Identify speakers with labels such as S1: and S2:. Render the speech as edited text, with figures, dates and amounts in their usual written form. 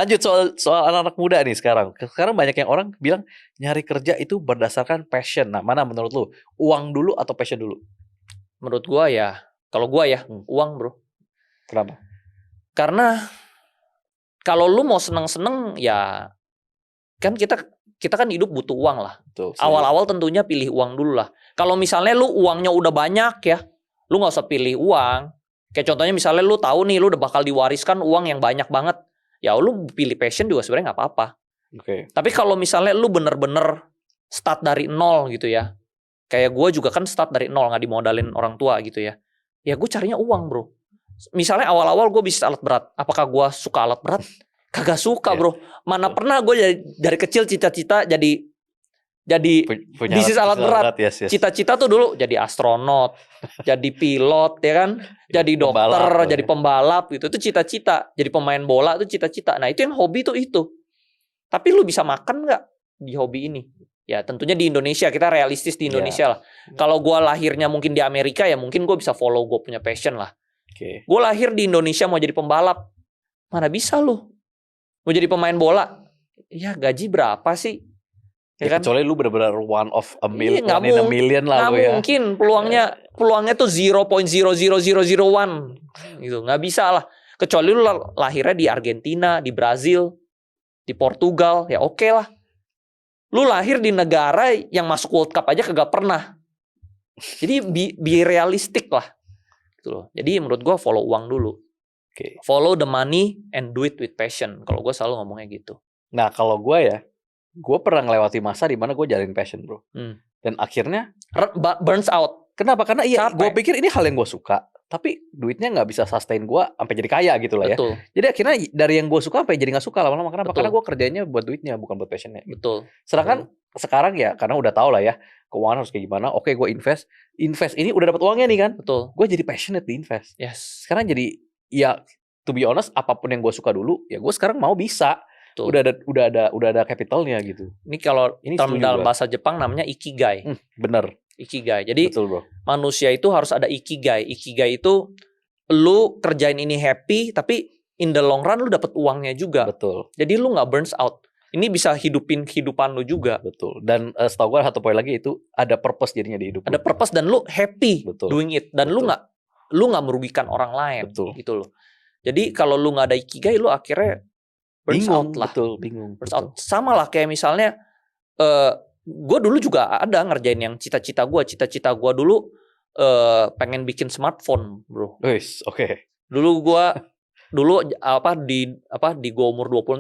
S1: Lanjut soal anak-anak muda nih sekarang. Sekarang banyak yang orang bilang nyari kerja itu berdasarkan passion. Nah, mana menurut lu? Uang dulu atau passion dulu?
S2: Menurut gua ya, kalau gua ya, uang, bro.
S1: Kenapa?
S2: Karena kalau lu mau seneng-seneng ya kan kita kan hidup butuh uang lah.
S1: Tuh,
S2: Awal-awal tentunya pilih uang dulu lah. Kalau misalnya lu uangnya udah banyak ya, lu nggak usah pilih uang. Kayak contohnya misalnya lu tahu nih lu udah bakal diwariskan uang yang banyak banget, ya lu pilih passion juga sebenarnya nggak apa-apa.
S1: Oke.
S2: Tapi kalau misalnya lu bener-bener start dari nol gitu ya, kayak gue juga kan start dari nol nggak dimodalin orang tua gitu ya, ya gue carinya uang, bro. Misalnya awal-awal gue bisnis alat berat, apakah gue suka alat berat? Kagak suka, bro. Mana pernah gue dari kecil cita-cita jadi bisnis alat berat.
S1: Yes.
S2: Cita-cita tuh dulu jadi astronot, jadi pilot, ya kan? Jadi dokter,
S1: Pembalap,
S2: jadi pembalap gitu. Itu cita-cita. Jadi pemain bola itu cita-cita. Nah itu yang hobi tuh itu. Tapi lu bisa makan nggak di hobi ini? Ya tentunya di Indonesia, kita realistis di Indonesia lah. Kalau gue lahirnya mungkin di Amerika ya mungkin gue bisa follow gue punya passion lah. Gue lahir di Indonesia mau jadi pembalap, mana bisa lu? Mau jadi pemain bola, ya gaji berapa sih?
S1: Ya kan? Kecuali lu benar-benar one of a million,
S2: Nggak
S1: one in a million lah lu ya.
S2: mungkin peluangnya tuh 0.00001 gitu, nggak bisa lah. Kecuali lu lahirnya di Argentina, di Brazil, di Portugal, ya oke lah. Lu lahir di negara yang masuk World Cup aja kagak pernah. Jadi be realistic lah. Gitu loh. Jadi menurut gue follow uang dulu. Follow the money and do it with passion. Kalau gue selalu ngomongnya gitu.
S1: Nah kalau gue ya, gue pernah ngelewati masa di mana gue jalanin passion, bro. Dan akhirnya
S2: burns out.
S1: Kenapa? Karena gue pikir ini hal yang gue suka, tapi duitnya nggak bisa sustain gue sampai jadi kaya gitu lah ya.
S2: Betul.
S1: Jadi akhirnya dari yang gue suka sampai jadi nggak suka lama-lama. Kenapa? Karena gue kerjanya buat duitnya, bukan buat passionnya.
S2: Betul.
S1: Sedangkan sekarang ya, karena udah tau lah ya keuangan harus kayak gimana. Oke, gue invest ini udah dapat uangnya nih kan.
S2: Betul.
S1: Gue jadi passionate di invest.
S2: Yes.
S1: Sekarang jadi ya, to be honest, apapun yang gue suka dulu, ya gue sekarang mau bisa.
S2: Betul.
S1: Udah ada capitalnya gitu.
S2: Ini kalau dalam bahasa Jepang namanya ikigai.
S1: Bener.
S2: Ikigai. Jadi
S1: betul, bro.
S2: Manusia itu harus ada ikigai. Ikigai itu lu kerjain ini happy, tapi in the long run lu dapet uangnya juga.
S1: Betul.
S2: Jadi lu nggak burns out. Ini bisa hidupin kehidupan lu juga.
S1: Betul. Dan setahu gue satu poin lagi itu ada purpose jadinya di hidup.
S2: Ada purpose dan lu happy doing it. Dan
S1: Betul.
S2: lu nggak merugikan orang lain.
S1: Betul.
S2: Gitu loh. Jadi kalau lu nggak ada ikigai, lu akhirnya burns out lah.
S1: Betul, bingung.
S2: Burns out. Sama lah kayak misalnya, gue dulu juga ada ngerjain yang cita-cita gue. Cita-cita gue dulu pengen bikin smartphone, bro.
S1: Oke.
S2: Dulu di gue umur 20